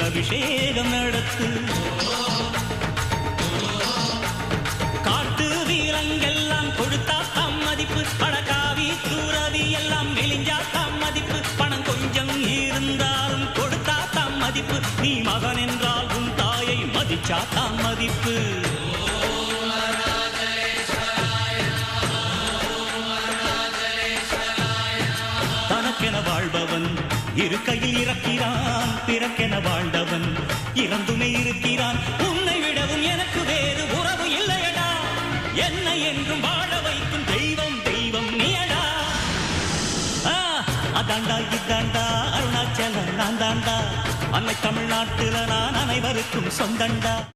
அபிஷேகம் நடத்து. காட்டு வீரங்கெல்லாம் கொடுத்தா தாம் மதிப்பு, பணக்காவி தூரவி எல்லாம் மெலிஞ்சா தாம் மதிப்பு, பணம் கொஞ்சம் இருந்தாலும் கொடுத்தா தாம் மதிப்பு, நீ மகன் என்றால் உன் தாயை மதிச்சா தாம் மதிப்பு. தனக்கென வாழ்பவன் இருக்கையில் இறக்கிறான், பிறக்கென வாழ்ந்தவன் இறந்துமே இருக்கிறான். உன்னை விடவும் எனக்கு வேறு உறவு இல்லையடா, என்னை என்றும் வாழ வைக்கும் தெய்வம் தெய்வம் நீயடா. அதாண்டா இதாண்டா அருணாச்சலம் நான் தாண்டா, அன்னை தமிழ்நாட்டுல நான் அனைவருக்கும் சொந்தண்டா.